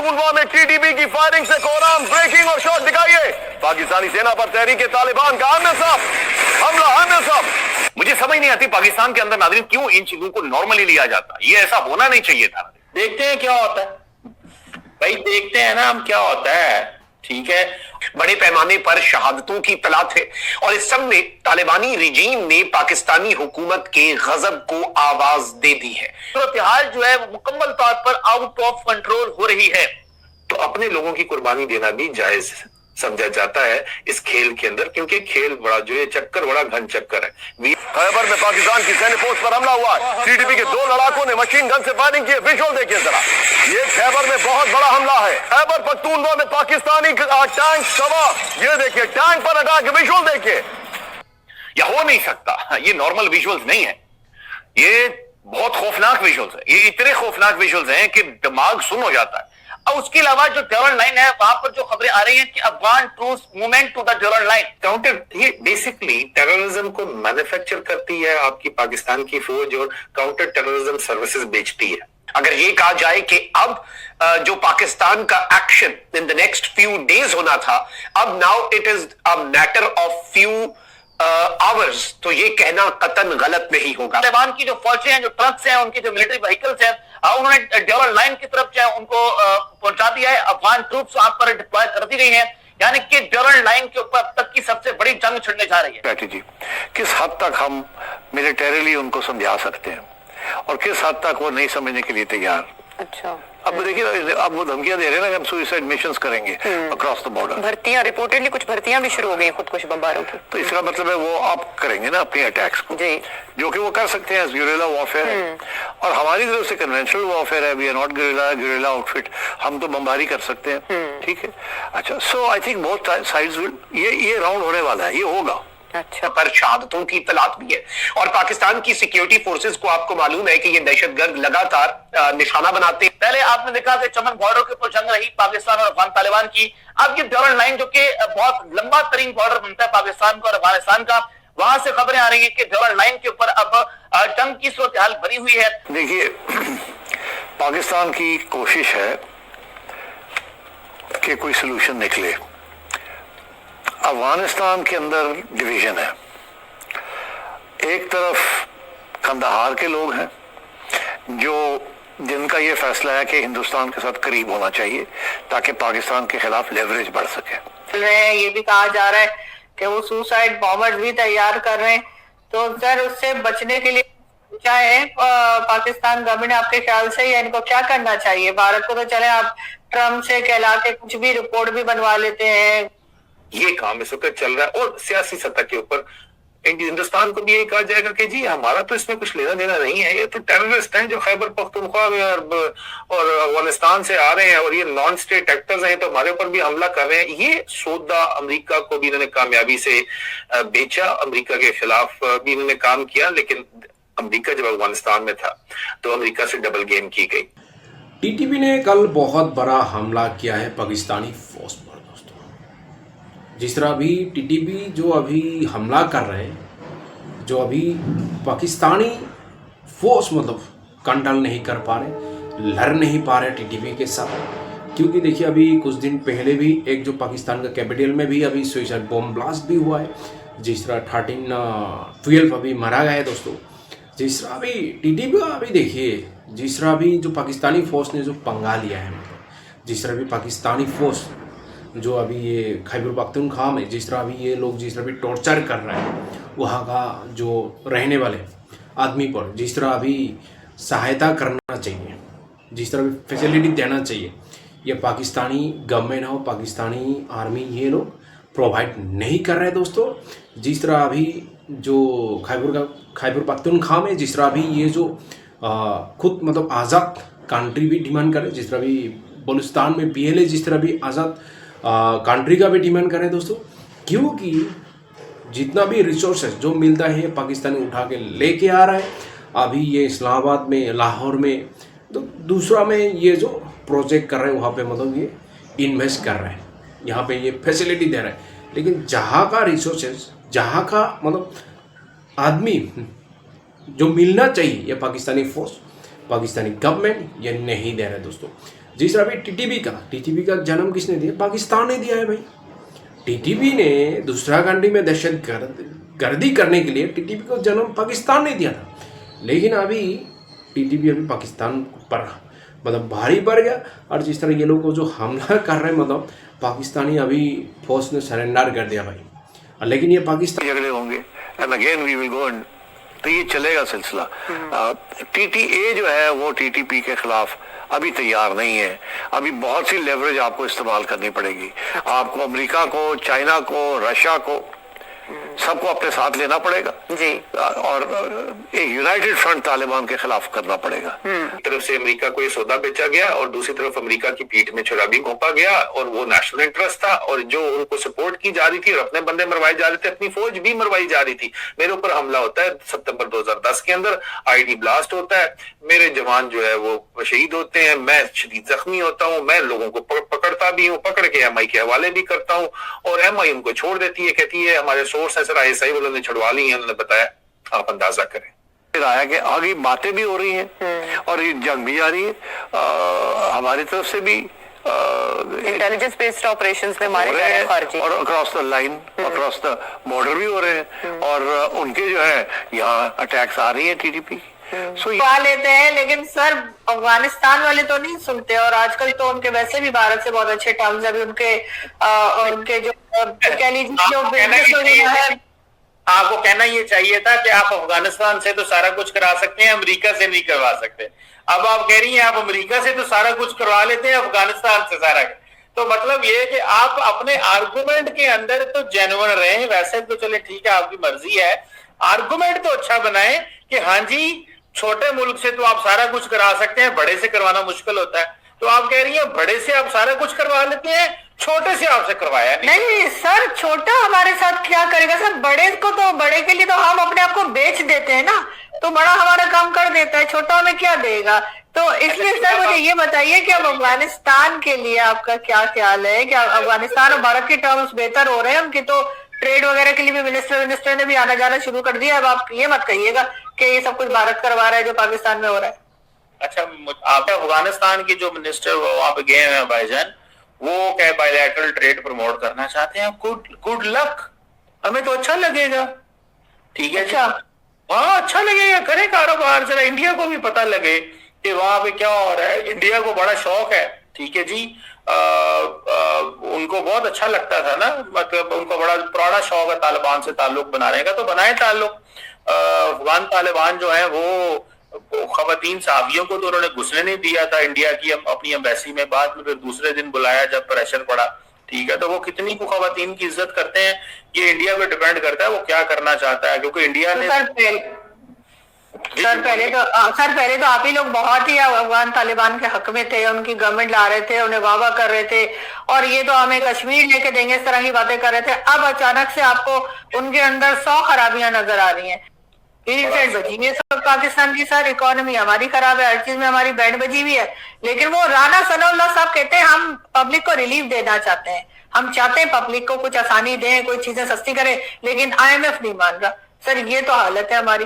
पख्तूनख्वा में टीटीपी की फायरिंग से कोहराम, ब्रेकिंग और शॉट दिखाइए। पाकिस्तानी सेना पर तहरीक तालिबान का आमिर साहब हमला। आमिर साहब, मुझे समझ नहीं आती पाकिस्तान के अंदर नाज़रीन क्यों इन चीजों को नॉर्मली लिया जाता है। ये ऐसा होना नहीं चाहिए था। देखते हैं क्या होता है भाई, देखते हैं ना हम क्या होता है। ठीक है, बड़े पैमाने पर शहादतों की तला थे और इस सब में तालिबानी रिजीम ने पाकिस्तानी हुकूमत के गजब को आवाज दे दी है। सूरत हाल जो है वो मुकम्मल तौर पर आउट ऑफ कंट्रोल हो रही है। तो अपने लोगों की कुर्बानी देना भी जायज समझा जाता है इस खेल के अंदर, क्योंकि खेल बड़ा जो है चक्कर बड़ा घन चक्कर है। खैबर में पाकिस्तान की सैन्य पोस्ट पर हमला हुआ है। टीटीपी के 2 लड़ाकों ने मशीन गन से फायरिंग की। विजुअल देखिए जरा, ये खैबर में बहुत बड़ा हमला है। खैबर पख्तूनख्वा में पाकिस्तानी टैंक सवा, ये देखिए टैंक पर अटैक। विजुअल देखिए। यह हो नहीं सकता, ये नॉर्मल विजुअल्स नहीं है, ये बहुत खौफनाक विजुअल्स है। ये इतने खौफनाक विजुअल्स हैं कि दिमाग सुन हो जाता है। और उसके अलावा जो डोरन लाइन है वहां पर जो खबरें आ रही हैं कि Afghan troops movement to the Durand line counter, ये बेसिकली टेररिज्म को मैन्युफैक्चर करती है आपकी पाकिस्तान की फौज और काउंटर टेररिज्म सर्विसेज बेचती है। अगर ये कहा जाए कि अब जो पाकिस्तान का action in the next few days होना था, अब now it is a matter of few hours, तो ये कहना कतन गलत नहीं होगा। तालिबान की जो फौजें हैं, जो ट्रक्स हैं, उनके जो मिलिट्री व्हीकल्स हैं, उन्होंने डोरन लाइन की तरफ जो है उनको पहुंचा दिया है। अफगान ट्रूप्स वहां पर डिप्लॉय कर दी गई हैं, यानी कि डोरन लाइन के ऊपर अब तक की सबसे बड़ी जंग छिड़ने जा रही है। स्ट्रैटेजी किस हद तक हम मिलिटरीली उनको समझा सकते हैं और किस हद तक वो नहीं समझने के लिए तैयार। अच्छा, अब देखिए, अब वो धमकियां दे रहे हैं ना कि हम सुसाइड मिशंस करेंगे अक्रॉस द बॉर्डर। भर्तियां रिपोर्टेडली कुछ भर्तियां भी शुरू हो गई खुदकुश बमबारों की। तो इसका मतलब है वो आप करेंगे ना अपने अटैक्स को, जी, जो कि वो कर सकते हैं। गुरिल्ला वॉरफेयर है और हमारी तरफ से कन्वेंशनल वॉरफेयर है। We are not guerrilla outfit, हम तो बमबारी कर सकते हैं। ठीक है, अच्छा। So I think both sides will, ये राउंड होने वाला है, ये होगा। अच्छा, पर शहादतों की इतलात भी है और पाकिस्तान की सिक्योरिटी फोर्सेस को आपको मालूम है कि ये दहशतगर्द लगातार निशाना बनाते हैं। पहले आपने देखा कि चमन बॉर्डर के ऊपर जंग रही पाकिस्तान और अफगान तालिबान की। अब ये डोरन लाइन जो कि बहुत लंबा तरीन बॉर्डर बनता है पाकिस्तान का और अफगानिस्तान का, वहां से खबरें आ रही है कि डोरन लाइन के ऊपर अब जंग की सूरत हाल बनी हुई है। देखिए, पाकिस्तान की कोशिश है कि कोई सलूशन निकले। अफगानिस्तान के अंदर डिवीजन है। एक तरफ कंदहार के लोग हैं जिनका ये फैसला है कि हिंदुस्तान के साथ करीब होना चाहिए ताकि पाकिस्तान के खिलाफ लेवरेज बढ़ सके। ये भी कहा जा रहा है कि वो सुसाइड बॉम्बर्स भी तैयार कर रहे हैं। तो सर, उससे बचने के लिए चाहे पाकिस्तान गवर्नमेंट आपके ख्याल से या इनको क्या करना चाहिए? भारत को तो चले आप ट्रम्प से कहला के कुछ भी रिपोर्ट भी बनवा लेते हैं। ये काम इस वक्त चल रहा है और सियासी सतह के ऊपर हिंदुस्तान को भी यही कहा जाएगा कि जी हमारा तो इसमें कुछ लेना देना नहीं है। ये तो टेररिस्ट हैं जो खैबर पख्तूनख्वा में और अफगानिस्तान से आ रहे हैं और ये नॉन स्टेट एक्टर्स हैं, तो हमारे ऊपर भी हमला कर रहे हैं। ये सौदा अमेरिका को भी इन्होंने कामयाबी से बेचा, अमेरिका के खिलाफ भी इन्होंने काम किया। लेकिन अमेरिका जब अफगानिस्तान में था तो अमेरिका से डबल गेम की गई। टीटीपी ने कल बहुत बड़ा हमला किया है पाकिस्तानी फौज पर दोस्तों। जिस तरह अभी टीटीपी जो अभी हमला कर रहे हैं, जो अभी पाकिस्तानी फौज मतलब कंट्रोल नहीं कर पा रहे, लड़ नहीं पा रहे टीटीपी के साथ। क्योंकि देखिए, अभी कुछ दिन पहले भी एक जो पाकिस्तान का कैपिटल में भी अभी सुसाइड बॉम्ब ब्लास्ट भी हुआ है। जिस तरह 12 अभी मारा गया है दोस्तों। जिस तरह अभी टीटीपी का अभी देखिए, जिस तरह अभी जो पाकिस्तानी फौज ने जो पंगा लिया है, मतलब जिस तरह अभी पाकिस्तानी फौज जो अभी ये खैबर पख्तूनख्वा में जिस तरह अभी ये लोग जिस तरह अभी टॉर्चर कर रहे हैं वहाँ का जो रहने वाले आदमी पर, जिस तरह अभी सहायता करना चाहिए, जिस तरह अभी फैसिलिटी देना चाहिए, ये पाकिस्तानी गवर्नमेंट हो, पाकिस्तानी आर्मी, ये लोग प्रोवाइड नहीं कर रहे दोस्तों। जिस तरह अभी जो खैबर पख्तूनख्वा में जिस तरह अभी ये जो खुद मतलब आज़ाद कंट्री भी डिमांड करे, जिस तरह अभी बलूचिस्तान में PLA जिस तरह भी आज़ाद कंट्री का भी डिमांड करे दोस्तों। क्योंकि जितना भी रिसोर्सेज जो मिलता है पाकिस्तानी उठा के लेके आ रहा है। अभी ये इस्लामाबाद में, लाहौर में, तो दूसरा में ये जो प्रोजेक्ट कर रहे हैं वहाँ पे मतलब ये इन्वेस्ट कर रहे हैं, यहाँ पे ये फैसिलिटी दे रहे हैं। लेकिन जहाँ का रिसोर्सेज, जहाँ का मतलब आदमी जो मिलना चाहिए, ये पाकिस्तानी फोर्स, पाकिस्तानी गवर्नमेंट ये नहीं दे रहे दोस्तों। जिस तरह अभी टीटीपी का जन्म किसने दिया? पाकिस्तान ने दिया है भाई। टीटीपी ने दूसरा कंट्री में दहशत गर्दी करने के लिए टीटीपी को जन्म पाकिस्तान ने दिया था, लेकिन अभी टीटीपी अभी पाकिस्तान पर मतलब भारी पड़ गया। और जिस तरह ये लोग को जो हमला कर रहे हैं, मतलब पाकिस्तानी अभी फौज ने सरेंडर कर दिया भाई, लेकिन ये पाकिस्तान झगड़े होंगे and again we will go and तो ये चलेगा सिलसिला। टीटीए जो है वो टीटीपी के खिलाफ अभी तैयार नहीं है। अभी बहुत सी लेवरेज आपको इस्तेमाल करनी पड़ेगी। आपको अमेरिका को, चाइना को, रशिया को, सबको अपने साथ लेना पड़ेगा जी, और एक यूनाइटेड फ्रंट तालिबान के खिलाफ करना पड़ेगा। एक तरफ से अमेरिका को ये सौदा बेचा गया और दूसरी तरफ अमेरिका की पीठ में छुरा भी घोंपा गया, और वो नेशनल इंटरेस्ट था और जो उनको सपोर्ट की जा रही थी और अपने बंदे मरवाए जा रहे थे, अपनी फौज भी मरवाई जा रही थी। मेरे ऊपर हमला होता है सितंबर 2010 के अंदर, आईडी ब्लास्ट होता है, मेरे जवान जो है वो शहीद होते हैं, मैं शदीद जख्मी होता हूँ, मैं लोगों को पकड़ता भी हूँ, पकड़ के एमआई के हवाले भी करता हूँ, और एमआई उनको छोड़ देती है, कहती है हमारे सोर्स है सर आईएसआई वालों ने छुड़वा ली है, उन्होंने बताया। आप अंदाजा करें। फिर आया कि आगे बातें भी हो रही हैं और ये जंग भी जारी है। हमारी तरफ से भी इंटेलिजेंस बेस्ड ऑपरेशंस में मारे जा रहे हैं खारजी, और across the line, across the border भी हो रहे हैं, और उनके जो है यहाँ अटैक्स आ रही है टीटीपी। करवा लेते हैं, लेकिन सर अफगानिस्तान वाले तो नहीं सुनते, और आजकल तो उनके वैसे भी भारत से बहुत अच्छे टर्म्स अभी उनके जो कह लीजिए जो बिजनेस है। आपको कहना ये चाहिए था कि आप अफगानिस्तान से तो सारा कुछ करा सकते हैं, अमेरिका से नहीं करवा सकते। अब आप कह रही हैं आप अमेरिका से तो सारा कुछ करवा लेते हैं, अफगानिस्तान से सारा। तो मतलब ये कि आप अपने आर्गुमेंट के अंदर तो जेन्युइन रहें। वैसे तो चले ठीक है, आपकी मर्जी है, आर्गुमेंट तो अच्छा बनाए कि हाँ जी छोटे मुल्क से तो आप सारा कुछ करा सकते हैं, बड़े से करवाना मुश्किल होता है। तो आप कह रही हैं बड़े से आप सारा कुछ करवा लेते हैं, छोटे से आपसे करवाया नहीं सर, छोटा हमारे साथ क्या करेगा सर? बड़े को तो, बड़े के लिए तो हम अपने आप को बेच देते हैं ना, तो बड़ा हमारा काम कर देता है, छोटा हमें क्या देगा? तो इसलिए सर मुझे ये बताइए कि अब अफगानिस्तान के लिए आपका क्या ख्याल है? क्या अफगानिस्तान और भारत के टर्म्स बेहतर हो रहे हैं? उनकी तो ट्रेड वगैरह के लिए भी मिनिस्टर ने भी आना जाना शुरू कर दिया। अब आप ये मत कहिएगा कि ये सब कुछ भारत करवा रहा है जो पाकिस्तान में हो रहा है। अच्छा, आप अफगानिस्तान के जो मिनिस्टर वो वहां पे गए हैं भाईजान, वो क्या बायलैटरल ट्रेड प्रमोट करना चाहते हैं। गुड लक, हमें तो अच्छा लगेगा। ठीक है, अच्छा हाँ अच्छा लगेगा, करें कारोबार, जरा इंडिया को भी पता लगे कि वहां पे क्या हो रहा है। इंडिया को बड़ा शौक है, ठीक है जी, उनको बहुत अच्छा लगता था ना, मतलब उनको बड़ा पुराना शौक है तालिबान से ताल्लुक बनाने का, तो बनाए ताल्लुक। अफगान तालिबान जो है वो खवातीन सहाफियों को तो उन्होंने घुसने नहीं दिया था इंडिया की अपनी एम्बेसी में, बाद में फिर दूसरे दिन बुलाया जब प्रेशर पड़ा। ठीक है, तो वो कितनी को खवातीन की इज्जत करते हैं ये इंडिया पे डिपेंड करता है वो क्या करना चाहता है, क्योंकि इंडिया ने सर पहले तो आप ही लोग बहुत ही अफगान तालिबान के हक में थे, उनकी गवर्नमेंट ला रहे थे, उन्हें वाह कर रहे थे, और ये तो हमें कश्मीर लेके देंगे, इस तरह की बातें कर रहे थे। अब अचानक से आपको उनके अंदर 100 खराबियां नजर आ रही हैं। बची हुई है सब पाकिस्तान की, सर इकोनॉमी हमारी खराब है, हर चीज में हमारी बैंड बजी हुई है, लेकिन वो राना सनाउल्लाह साहब कहते हैं हम पब्लिक को रिलीफ देना चाहते हैं, हम चाहते हैं पब्लिक को कुछ आसानी दें, कोई चीजें सस्ती करें, लेकिन IMF नहीं मान रहा। सर ये तो हालत है हमारी।